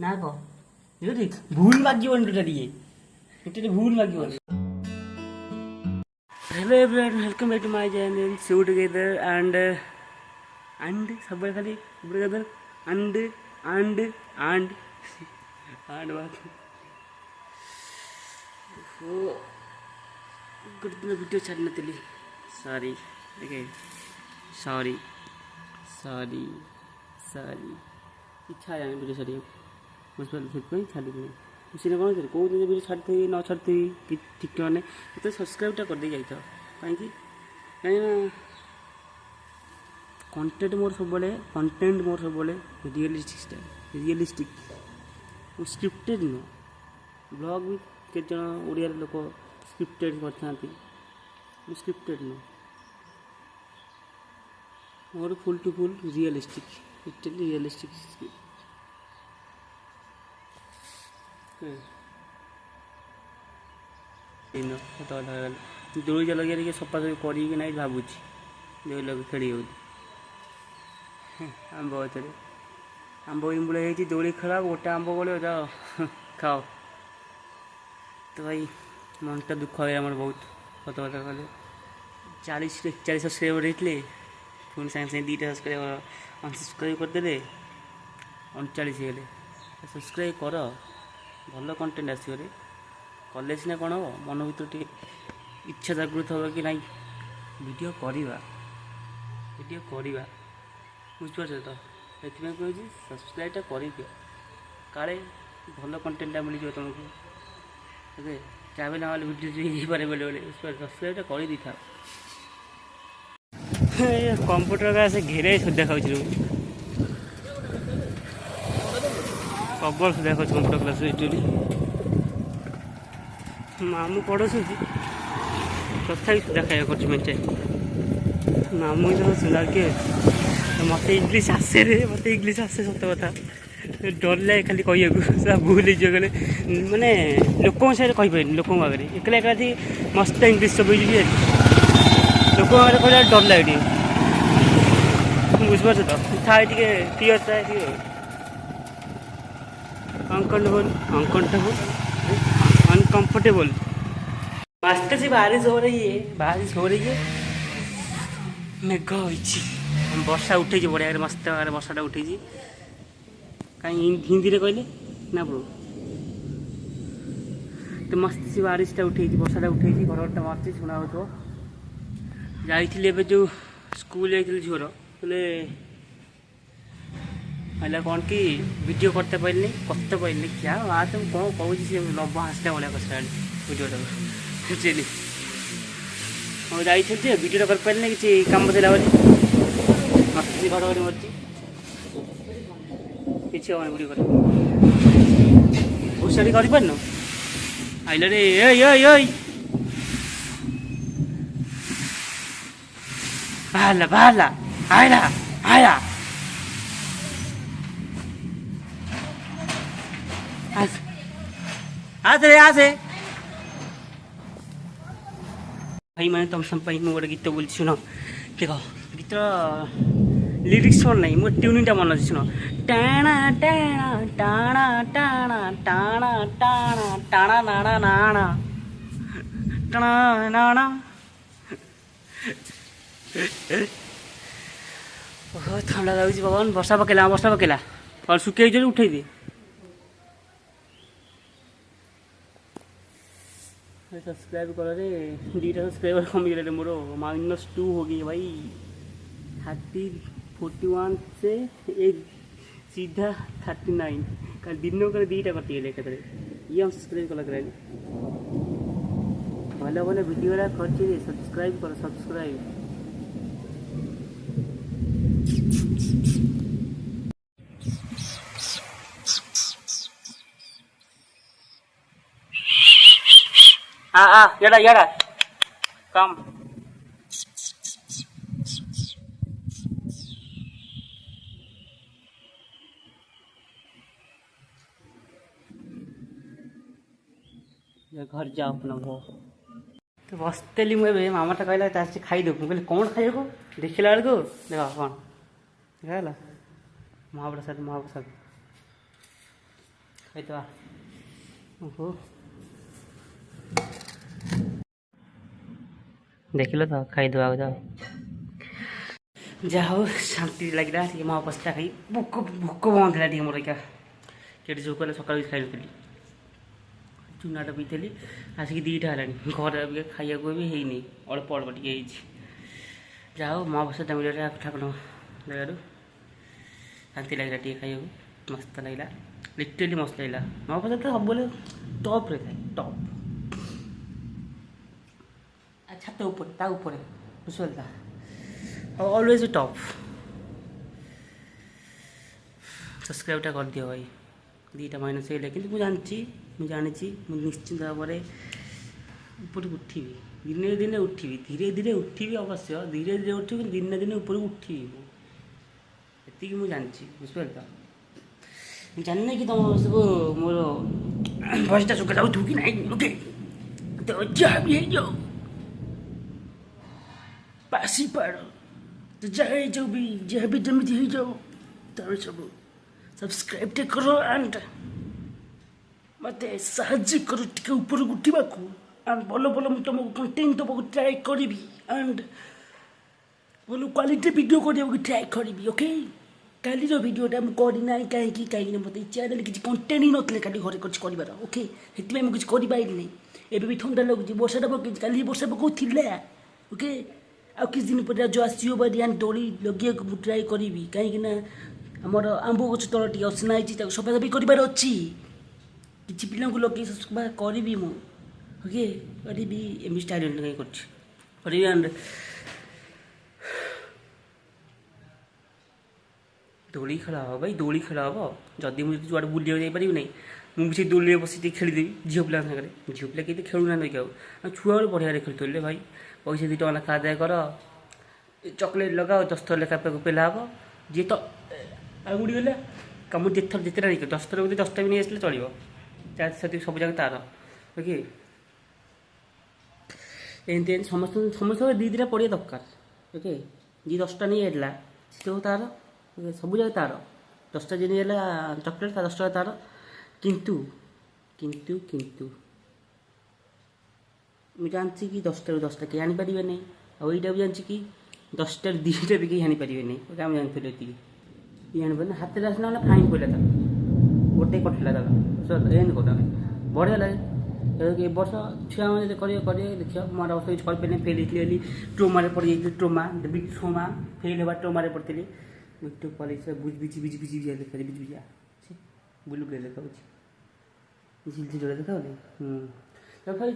ନା କହ ଯଦି ଭୁଲ ମାଗିବନି ଟୋଟାଲି ଭୁଲ ମାଗିବନି। Hello everyone, welcome back to my channel. So together and सबବେଳେ खाली together and बात ଗୋଟେ ଦିନ ଭିଡ଼ିଓ ଛାଡ଼ି ନଥିଲି। ସରି ଓକେ ସରି ଇଚ୍ଛା ହେଲାନି ଭିଡ଼ିଓ ଛାଡ଼ିବାକୁ ବୁଝିପାରିଲି, ସେଥିପାଇଁ ଛାଡ଼ିଥିଲି। ସେଟା କ'ଣ କହୁଥିଲି କେଉଁ ଦିନ ଭିଡ଼ିଓ ଛାଡ଼ିଥିବି ନ ଛାଡ଼ିଥିବି କି ଠିକ୍ ମାନେ ମୋତେ ସବସ୍କ୍ରାଇବ୍ଟା କରିଦେଇ ଯାଇଥାଅ। କାହିଁକିନା କଣ୍ଟେଣ୍ଟ ମୋର ସବୁବେଳେ ରିଏଲିଷ୍ଟିକ୍ ମୁଁ ସ୍କ୍ରିପ୍ଟେଡ୍ ନୁହଁ। ବ୍ଲଗ୍ ବି କେତେ ଜଣ ଓଡ଼ିଆର ଲୋକ ସ୍କ୍ରିପ୍ଟେଡ୍ କରିଥାନ୍ତି, ମୁଁ ସ୍କ୍ରିପ୍ଟେଡ୍ ନୁହଁ। ମୋର ଫୁଲ୍ ଟୁ ଫୁଲ୍ ରିଏଲିଷ୍ଟିକ୍ ଦୋଳି ଜଲଗିଆ ଟିକେ ସଫାସଫି କରିକି ନାହିଁ ଭାବୁଛି ଦୋଳି ଲଗେଇ ଖେଳି ହେଉଛି। ଆମ୍ବ ଗଛରେ ଆମ୍ବ ଇମ୍ବୁଳ ହେଇଛି, ଦୋଳି ଖେଳ ଗୋଟେ ଆମ୍ବ ଗଳିବ ଯାଅ ଖାଅ। ତ ଭାଇ ମନଟା ଦୁଃଖ ହୁଏ ଆମର ବହୁତ, ସତ କଥା କହିଲେ। 40-41 ସବସ୍କ୍ରାଇବର ହେଇଥିଲେ, ପୁଣି ସାଙ୍ଗେ ସାଙ୍ଗେ 2ଟା ସବସ୍କ୍ରାଇବର ଅନସବସ୍କ୍ରାଇବ୍ କରିଦେଲେ, 39 ହେଇଗଲେ। ସବସ୍କ୍ରାଇବ୍ କର, ଭଲ କଣ୍ଟେଣ୍ଟ ଆସିବରେ କଲେ ସିନା କ'ଣ ହେବ। ମନ ଭିତରେ ଟିକେ ଇଚ୍ଛା ଜାଗୃତ ହେବ କି ନାଇଁ ଭିଡ଼ିଓ କରିବା ବୁଝିପାରୁଛ ତ। ସେଥିପାଇଁ କହୁଛି ସବସ୍କ୍ରାଇବ୍ଟା କରିଦିଅ, କାଳେ ଭଲ କଣ୍ଟେଣ୍ଟଟା ମିଳିଯିବ ତୁମକୁ। ଓକେ ଚାହିଁଲେ ନହେଲେ ଭିଡ଼ିଓ ହେଇପାରେ ବେଳେବେଳେ, ବୁଝିପାରୁଛ। ସବସ୍କ୍ରାଇବ୍ଟା କରିଦେଇଥାଅ। କମ୍ପ୍ୟୁଟର ସେ ଘେରେ ସୁଧା ଖାଉଛି ପ୍ରବଳ ସୁଧା ଖାଉଛି କମ୍ପ୍ୟୁଟର କ୍ଲାସ୍ ଏଠି। ମାମୁଁ ପଢ଼ଉଛନ୍ତି ତଥାପି ସୁଧା ଖାଇବା କରୁଛି ମେଞ୍ଚେ। ମାମୁଁ ଲାଗେ ମୋତେ ଇଂଲିଶ ଆସେ ସତ କଥା। ଡର ଲାଗେ ଖାଲି କହିବାକୁ, ସେଟା ଭୁଲ ହେଇଯିବ ଗଲେ ମାନେ ଲୋକଙ୍କ ସାଙ୍ଗରେ କହିପାରିନି। ଲୋକଙ୍କ ଆଗରେ ଏକଲା ମସ୍ତ ଇଂଲିଶ ସବୁ ହେଇଯିବି, ଲୋକଙ୍କ ଆଗରେ କହିଲା ଡର ଲାଗେ ଟିକେ, ବୁଝିପାରୁଛ ତ। ଥାଏ ଟିକେ କ୍ଲିୟର ଥାଏ ଟିକେ अनकंफर्टेबल। मस्त से बारिश हो रही है मेघ होइछि, वर्षा उठे बढ़िया मस्त वर्षाटा उठे कहीं हिंदी रे कहले ना ब्रो। तो मस्त से बारिशटा उठे वर्षाटा उठे घरटा मारती शुणा हो। जाइए जो स्कूल जाइए झीर बोले है कौन कि वीडियो करते पारे क्या बात कौन कहूँ सी लभ आसला भाया कसला वीडियोटा बुझे हाँ जाइए वीडियोटा कर पारे कि कम था बोली मस्त घड़घड़ी मरती किसी हम वीडियो कर घुषाड़ी कर आइल रे बाहरला आया आसे भाई मैंने तुम सब गोटे गीत बोल शुण देख गीत लिरिक्स मन ना मो ट्यूनिंगटा मन अच्छे शुण टाणा टाणा टाणा टाणा टाणा टाणा टाणा नाणा नाणा टाणा नाणा। ठंडा लगुच भगवान, वर्षा पकेला और सुखे उठे दे। सब्सक्राइब कर रे, 2टा सब्सक्राइबर कम गए मोर, -2 हो गई भाई। 41 से एक सीधा 39 कल दिन को 2टा कटिगले एक ये हम सब्सक्राइब कल भले भले वीडियो कर सब्सक्राइब कर सब्सक्राइब। याडा कम घर जाओ अपना भो। तो बसतेली मुझे मामाटा कहला खाईदे कहली कौन खाइबू देखला बेलू देख कौन देखा महाप्रसाद ଖାଇଦେବା। ଓହୋ ଦେଖିଲ ତ ଖାଇଦେବା ଆଉ ଯାହା ହଉ ଶାନ୍ତି ଲାଗିଲା ଟିକେ ମୋ ଅବସ୍ଥା ଖାଇ ଭୋକ ଭୋକ ବନ୍ଦ ହେଲା ଟିକେ ମୋର ଏକା କେଠି ଯେଉଁ କଲେ ସକାଳୁ ବି ଖାଇନଥିଲି ଚୁନାଟା ପିଇଥିଲି ଆସିକି 2ଟା ହେଲାଣି ଘରେ ଏବେ ଖାଇବାକୁ ବି ହେଇନି ଅଳ୍ପ ଅଳ୍ପ ଟିକେ ହେଇଛି ଯାହା ହଉ ମୋ ଅବସ୍ଥା ମିଳିଲା ଠାକୁର ଜାଗାରୁ ଶାନ୍ତି ଲାଗିଲା ଟିକେ ଖାଇବାକୁ ମସ୍ତ ଲାଗିଲା ଲିଟରାଲି ମସ୍ତ ଲାଗିଲା ମୋ ଅବସ୍ଥା ତ ସବୁବେଳେ ଟପ୍ରେ ଥାଏ ଟପ୍ ଛାତ ଉପରେ ତା ଉପରେ ବୁଝିପାରିଲା ଅଲୱେଜ ଟପ୍ ସବସ୍କ୍ରାଇବ୍ଟା କରିଦିଅ ଭାଇ 2ଟା ମାଇନସ୍ ହେଇଲେ କିନ୍ତୁ ମୁଁ ଜାଣିଛି ମୁଁ ନିଶ୍ଚିନ୍ତ ଭାବରେ ଉପରକୁ ଉଠିବି ଦିନେ ଦିନେ ଉଠିବି ଧୀରେ ଧୀରେ ଉଠିବି ଅବଶ୍ୟ ଧୀରେ ଧୀରେ ଉଠିବି ଦିନେ ଦିନେ ଉପରକୁ ଉଠିବି ମୁଁ ଏତିକି ମୁଁ ଜାଣିଛି ବୁଝିପାରିଲ ମୁଁ ଜାଣିନି କି ତମ ସବୁ ମୋର ଭଏସଟା ଶୁଖା ଯାଉଥିବ କି ନାହିଁ ଓକେ ତ ଯାହା ବି ହେଇଯାଉ ପାସି ପାଡ଼ ତ ଯାହା ହେଇଯାଉ ବି ଯାହା ବି ଯେମିତି ହେଇଯାଉ ତମେ ସବୁ ସବସ୍କ୍ରାଇବ୍ଟେ କର ଆଣ୍ଡ ମୋତେ ସାହାଯ୍ୟ କର ଟିକେ ଉପରକୁ ଉଠିବାକୁ ଆଣ୍ଡ ଭଲ ଭଲ ମୁଁ ତୁମକୁ କଣ୍ଟେଣ୍ଟ ଦେବାକୁ ଟ୍ରାଏ କରିବି ଆଣ୍ଡ ଭଲ କ୍ୱାଲିଟି ଭିଡ଼ିଓ କରିବାକୁ ଟ୍ରାଏ କରିବି ଓକେ କାଲିର ଭିଡ଼ିଓଟା ମୁଁ କରିନାହିଁ କାହିଁକିନା ମୋତେ ଇଚ୍ଛା ହେଲେ କିଛି କଣ୍ଟେଣ୍ଟ ହିଁ ନଥିଲେ କାଲି ଘରେ କିଛି କରିବାର ଓକେ ସେଥିପାଇଁ ମୁଁ କିଛି କରିପାରିଲିନି ଏବେ ବି ଥଣ୍ଡା ଲାଗୁଛି ବର୍ଷାଟା ପକାଇଛି କାଲି ବର୍ଷା ପକାଉଥିଲା ଓକେ ଆଉ କିଛି ଦିନ ପରେ ରଜ ଆସିବ ବୋଲି ଦୋଳି ଲଗେଇବାକୁ ମୁଁ ଟ୍ରାଏ କରିବି କାହିଁକିନା ଆମର ଆମ୍ବ ଗଛ ତଳ ଟିକେ ଅସନା ହେଇଛି ତାକୁ ସଫାସଫି କରିବାର ଅଛି କିଛି ପିଲାଙ୍କୁ ଲଗେଇ ସଫା କରିବି ମୁଁ ଓକେ କରିବି ଏମିତି ଷ୍ଟାଇଲ୍ କାହିଁ କରୁଛି କରିବି ଆଣ୍ଡ ଦୋଳି ଖେଳ ହେବ ଭାଇ ଦୋଳି ଖେଳ ହେବ ଯଦି ମୁଁ ଯୁଆଡ଼େ ବୁଲିବାକୁ ଯାଇପାରିବି ନାହିଁ ମୁଁ ବି ସେ ଦୋଳିରେ ବସି ଟିକେ ଖେଳିଦେବି ଝିଅ ପିଲାଙ୍କ ସାଙ୍ଗରେ ଝିଅ ପିଲା କେହି ଖେଳୁନାହାନ୍ତି କି ଆଉ ଛୁଆବେଳୁ ବଢ଼ିଆରେ ଖେଳୁଥିଲେ ଭାଇ ପଇସା 2 ଟଙ୍କା ଲେଖା ଆଦାୟ କର ଚକୋଲେଟ୍ ଲଗାଅ 10 ଥର ଲେଖା ପେଲା ହେବ ଯିଏ ତ ଆଉ ଗୁଡ଼ି ଗଲା କାମ ଯେତେଟା ନେଇକି 10 ଥର ବୋଧେ 10ଟା ବି ନେଇ ଆସିଲେ ଚଳିବ ସେତିକି ସବୁ ଯାକ ତାର ଓକେ ଏମିତି ସମସ୍ତଙ୍କ 2-2ଟା ପଡ଼ିବା ଦରକାର ଓକେ ଯିଏ 10ଟା ନେଇ ଆସିଲା ସେ ସବୁ ତାର ସବୁ ଯାକ ତାର 10ଟା ଯିଏ ନେଇ ହେଲା ଚକୋଲେଟ୍ ତା 10 ଟଙ୍କା ତାର କିନ୍ତୁ ମୁଁ ଜାଣିଛି କି 10ଟାରୁ 10ଟା କେହି ଆଣିପାରିବେ ନାହିଁ ଆଉ ଏଇଟା ବି ଜାଣିଛି କି 10ଟାରୁ 2ଟା ବି କେହି ଆଣିପାରିବେ ନାହିଁ ଓକେ ଆମେ ଜାଣିଥିଲୁ ଏତିକି କେହି ଆଣିପାରିବେ ହାତରେ ଆସିଲା ମାନେ ଫାଇନ୍ ପଡ଼ିଲା ତାକୁ ଗୋଟେ କଟିଲା ତାକୁ ଏମିତି କରୁ ଆମେ ବଢ଼ିଆ ଲାଗେ ଏ ବର୍ଷ ଛୁଆମାନେ ଯଦି କରିବେ ଦେଖିବା ମୁଁ ଆର ବର୍ଷ କିଛି କରିପାରିନି ଫେଲ୍ ହେଇଥିଲି ବୋଲି ଟ୍ରୋମାରେ ପଡ଼ିଯାଇଥିଲି ଟ୍ରୋମା ଫେଲ୍ ହେବା ଟ୍ରୋମାରେ ପଡ଼ିଥିଲି ୟୁଟ୍ୟୁବ୍ କଲେଜ ବିଜି ଦେଖାଉଛି ବିଜିଆ ବୁଲୁ ବୁଲିଆ ଦେଖାଉଛି ଝିଲଝିଲ ଯୋଡ଼ା ଦେଖାଉନି ତ ଭାଇ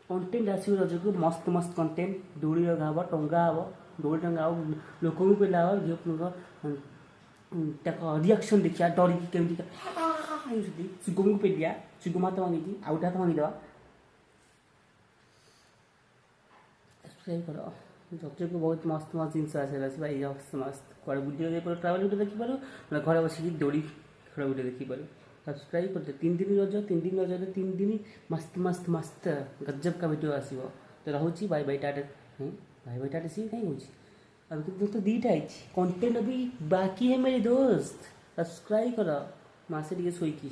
କଣ୍ଟେଣ୍ଟ ଆସିବ ରଜକୁ ମସ୍ତ କଣ୍ଟେଣ୍ଟ ଦୋଳି ଲଗା ହେବ ଟଙ୍ଗା ହେବ ଦୋଳି ଟଙ୍ଗା ହେବ ଲୋକଙ୍କୁ ପିଲା ହେବ ଝିଅ ପିଲାଙ୍କ ତାଙ୍କ ରିଆକ୍ସନ୍ ଦେଖିବା ଡରିକି କେମିତି ସୁଗମକୁ ପେଲିଆ ସୁଗମ ହାତ ଭାଙ୍ଗିଛି ଆଉ ଗୋଟେ ହାତ ଭାଙ୍ଗିଦେବା ସବସ୍କ୍ରାଇବ୍ କର ରଜକୁ ବହୁତ ମସ୍ତ ଜିନିଷ ଆସିବାର ଅଛି ଭାଇ ମସ୍ତ କୁଆଡ଼େ ବୁଲିବାକୁ ଯାଇପାରୁ ଟ୍ରାଭେଲ୍ ଭିଡ଼ିଓ ଦେଖିପାରୁ ଘରେ ବସିକି ଦୋଳି ଖେଳ ଭିଡ଼ିଓ ଦେଖିପାରୁ ସବସ୍କ୍ରାଇବ୍ କରିଦିଅ 3 ଦିନ ରଜ 3 ଦିନ ରଜରେ 3 ଦିନ ମସ୍ତ ଗଜବ କା ଭିଡ଼ିଓ ଆସିବ ତ ରହୁଛି ବାଇ ଟାଟା ସିଏ କାହିଁ ହେଉଛି अब तो 2टा ହେଇଛି କଣ୍ଟେଣ୍ଟ ବି ବାକି ହେ मेरे दोस्त ସବସ୍କ୍ରାଇବ୍ କର ମାସେ ଟିକେ ଶୋଇକି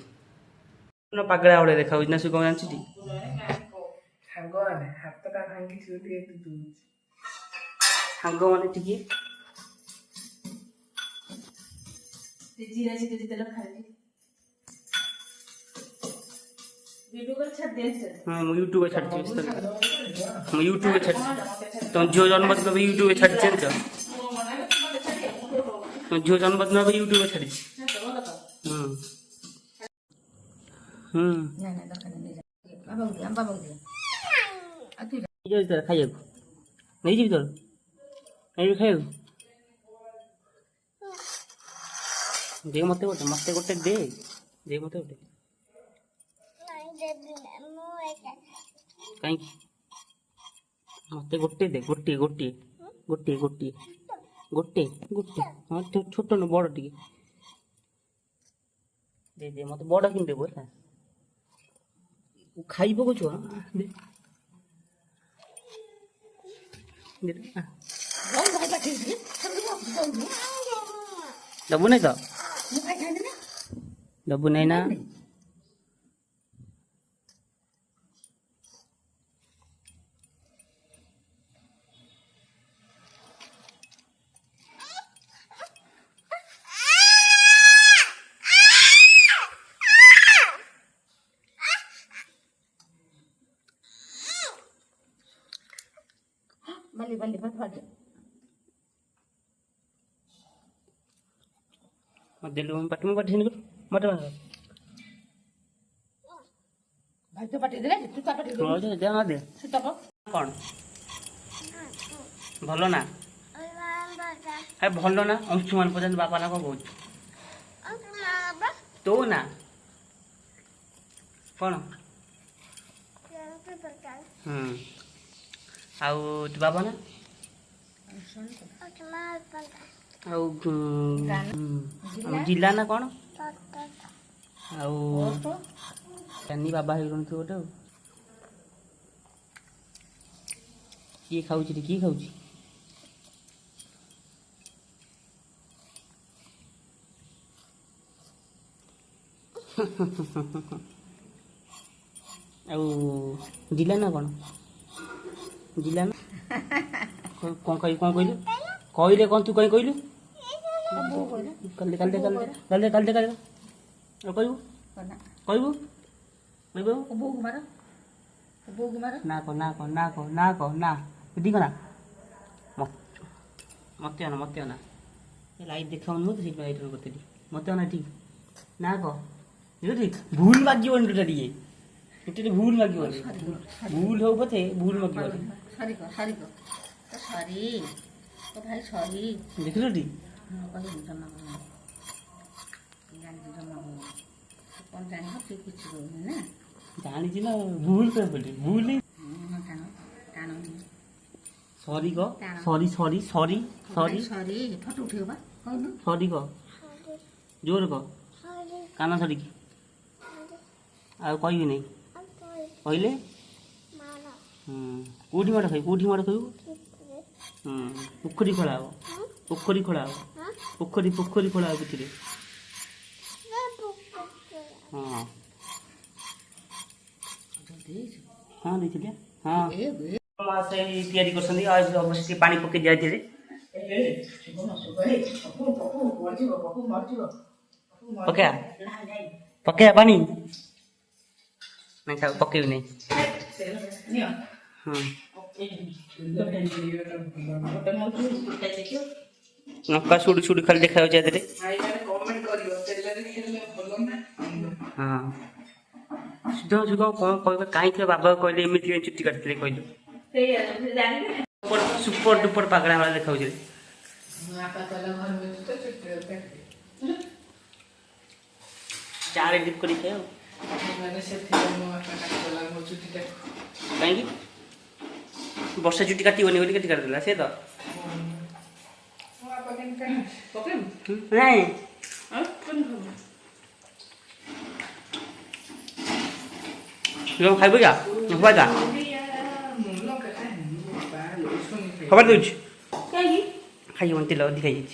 ପାଗଳା ଭଳିଆ ଦେଖାଉଛି ନା ସେ କ'ଣ ଜାଣିଛି ସାଙ୍ଗମାନେ ଟିକେ हाँ ମୁଁ ୟୁଟ୍ୟୁବରେ ଛାଡ଼ିଛି ତମ ଝିଅ ଜନ୍ମଦିନ ବି ୟୁଟ୍ୟୁବରେ ଛାଡ଼ିଛି ଜାଣିଛ ତମ ଝିଅ ଜନ୍ମଦିନ ବି ୟୁଟ୍ୟୁବରେ ଛାଡ଼ିଛି ଖାଇବାକୁ ନେଇଯିବି ତୋର ନେଇଯିବି ଖାଇବାକୁ ଦେ ମତେ ଗୋଟେ ଦେ ମତେ ଗୋଟେ କାହିଁକି ମତେ ଗୋଟେ ଦେ ଗୋଟେ ହଁ ଛୋଟ ନୁ ବଡ଼ ଟିକେ ଦେ ମତେ ବଡ଼ କିଣି ଦେବୁ ହେଲା ଖାଇ ପକଉଛୁ ଦବୁ ନାଇଁ ତ ଦବୁ ନାଇଁ ନା बल्ली बल्ली फट फट दिल्ली में पट में पट मत भाई तो पटी दे तू का पटी दे दे दे सुता को कौन भल ना है भल ना अंशुमान पर्यटन बापा ना कौन तो ना कौन आउ तू बाबा ना आउ जिला ना कौन आउ कानी बाबा है तू गोटे किए खाऊ किए खाऊ जिला ना कौन जिला ना कौन कहलु कहले कौन तू कहीं कहलु कल कहबू कहबू ना कह ना कह ना कह ना कह ना दी ना मत आना लाइट देखा तो लाइट करते मत आना ठीक ना कह ठीक भूल मागिबन टोटा भूल मागिबन भूल हो पथे भूल मागिबन सॉरी को सॉरी को तो सॉरी तो भाई सॉरी देखलो टी कहि जमा जमा कौन जानी हो ठीक कुछ ना जानी ना भूल कर बोली भूल सॉरी को sorry sorry sorry sorry sorry photo उठेबो बा कहनु सॉरी को जोर को काना सॉरी की आ कहबी नहीं कहले कोठी माड़ खाइबू पोखरी खोला हो पोखरी खोला हो पोखरी खोला हो कितने हाँ हाँ देखिए हाँ से तैयारी करछंदी आज अवश्य पानी पके जाइथिले पके पके पानी नहीं खाओ पके नहीं हाँ नका सुड़ी सुड़ी खाली देखा हो जाए हाँ सुध सुध कौन कह कहीं बाबा कहले एमती चुट्टी काटते कहलु सुपर डुपर पागड़ा वाला देखा चार डिप कर कहीं वर्षा चुट्टी काटबनी बोली कटी काटिदेला से तो नहीं तुम खाइब क्या हवा जा खबर दूच खाइए तेल अधिक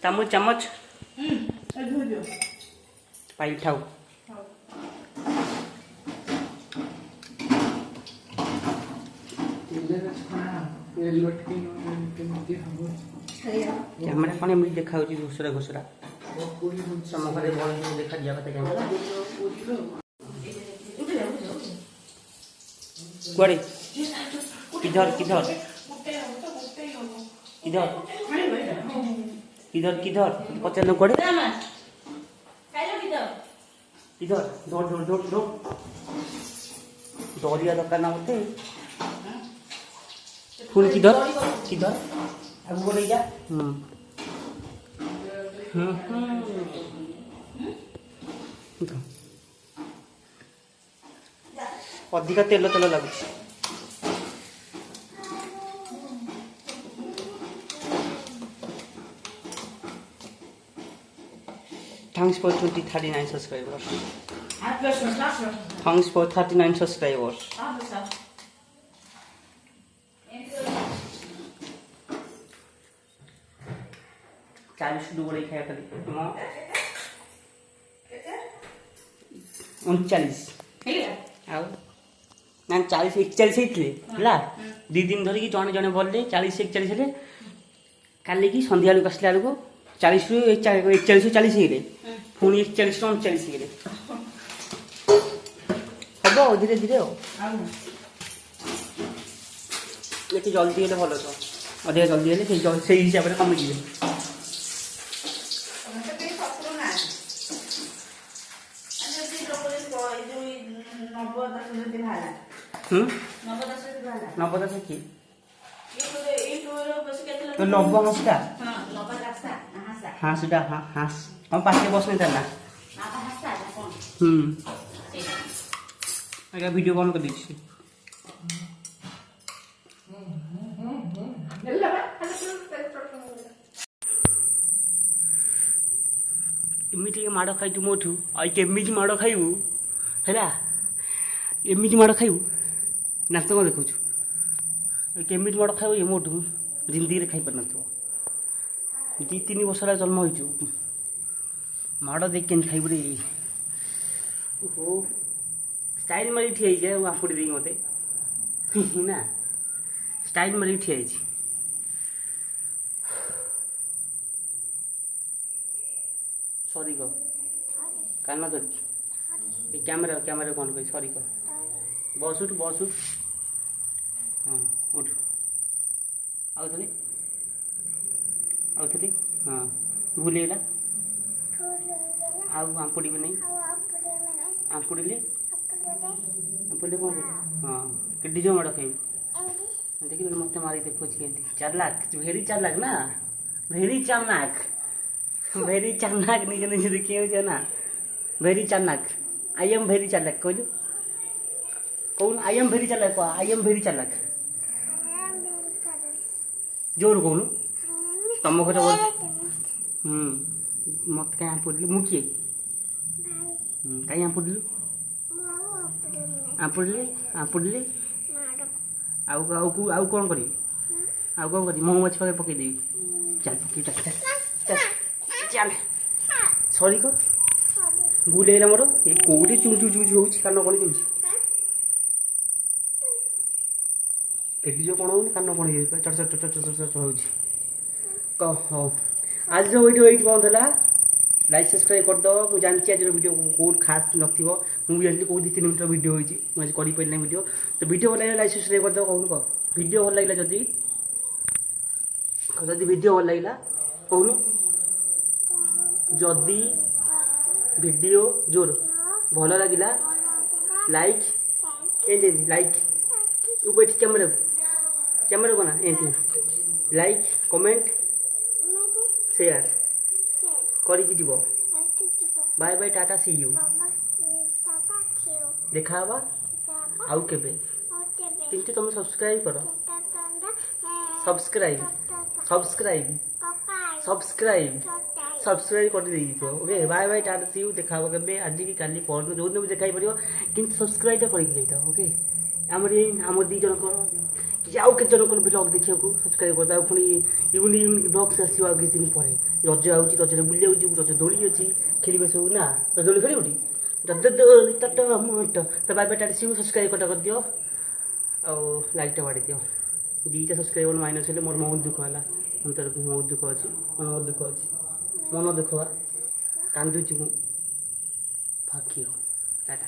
चामच चामच पाई ठाऊ कैमेरा कौन एमती देखा घोषरा घोषरा तम घर बल देखा जाए कुआड़े किधर किधर किधर किधर किधर पचार कुआड़े किधर दौड़ दौड़ दौड़ दौड़ दौड़िया दरकार ना मत फुल किधर किधर आगु बोले जा अधिका तेल तेल लगुच Thanks for 39 subscribers. Thanks for 39 subscribers. चालीस डुबड़े खाया खाली 39 आउ ना 40 41 होता है दी दिन धरिकी जड़े जड़े बोलते 40 41 हेले काली की सन्ध्या बेलू आसला बेलू 40 रु 41 40 हेले पुणी 41 रु 39 हेले हम धीरे धीरे ଏତେ ଜଲ୍ଦି ହେଲେ ଭଲ ତ ଅଧିକା ଜଲ୍ଦି ହେଲେ ସେଇ ହିସାବରେ କମିଯିବେ। ସମସ୍ତେ କେହି ଶତ୍ରୁ ନାହାନ୍ତି। ଯଦି ଲୋକ ଯଦି ନବଦାସ ଯଦି ବାହାରିଲା ନବଦାସ ଯଦି ବାହାରିଲା ନବଦାସ କିଏ? तो नव हंसटा हाँ नव हंसा हंसा हांसटा हांस हम पाछे बसने था आप हंसा कौन आगे वीडियो कॉल कर दीजिए। एमती माड़ खाई मोठू आई केमी माड़ खाइबू है एमती माड़ खाइबू नाच कौन देखु केमी माड़ खाइबू ये मोठू जिंदगी खाई पार न 2-3 वर्ष है जन्म हो माड़ देख के खाइबू रे ओहो स्टाइल मारी ठिया जाए आपुड़ी देगी मत ना स्टाइल मारी ठिया सॉरी कह कान धरिकी कैमेरा कैमेरा कौन कही सॉरी कह बस उठ हाँ उठ आउ थे हाँ भूलगला आउ आंपुड़ी नहीं आंपुड़े आंपुड़े कौन हाँ कि डिजो माड़ खाई देख मत मारी देखो 4 लाख भेरी 4 लाख ना भेरी 4 लाख निजे निजे देखिए ना भेरी 4 lakh I am very 4 lakh कहलु कौन I am very 4 lakh I am very 4 lakh जोर कौन तुम घर मत कहीं आंपुड़लु मु किए कहीं आंपुड़लु आंपुड़ले आउ कौन करी आउ कौन करी मो मछ पाखे पकईदेवी चल पकई चल सॉरी को भूल है मोर ये कौटे चू चू चू हो कान कौन जाऊँगी एटी जो कौन हो कान कौन चट चट चट चट चट हो हाँ आज जो वीडियो ये बंद है लाइक सब्सक्राइब करदे मुझे जानती आज वीडियो कौट खास नथिबो मुझे जानती कौ 2-3 मिनट वीडियो होती मुझे कर वीडियो तो वीडियो भल लगे लाइक सब्सक्राइब करदे कौन कह वीडियो भल लगे जदि वीडियो भल लगे कौन जदि वीडियो जोर भल लगे लाइक लाइक बैठ कैमेरा को ना लाइक कमेंट शेयर करिकी जीव bye bye Tata see you देखा आउ केबे किंतु तुम सब्सक्राइब करो सब्सक्राइब कर दे okay bye bye Tata see you देखा केबे आज की काली पर जो दिन देखा पड़ो किंतु सब्सक्राइब करके जाइता ओके आम दी जन कि आउ के जन ब्लॉग देखा सब्सक्राइब कर पुणी यूनिक ब्लग्स आस किसी दिन पर रज आऊँगी रजरे बुलिया रज दोली अच्छी खेल सब ना रज दोली खेल तो bye bye Tata see you subscribe कर दियो लाइक बाड़ी दियो 2टा सब्सक्राइबर माइनस है मोर बहुत दुख है अंतर बहुत दुख अच्छी मन दुख कांदुची फाकी टाटा।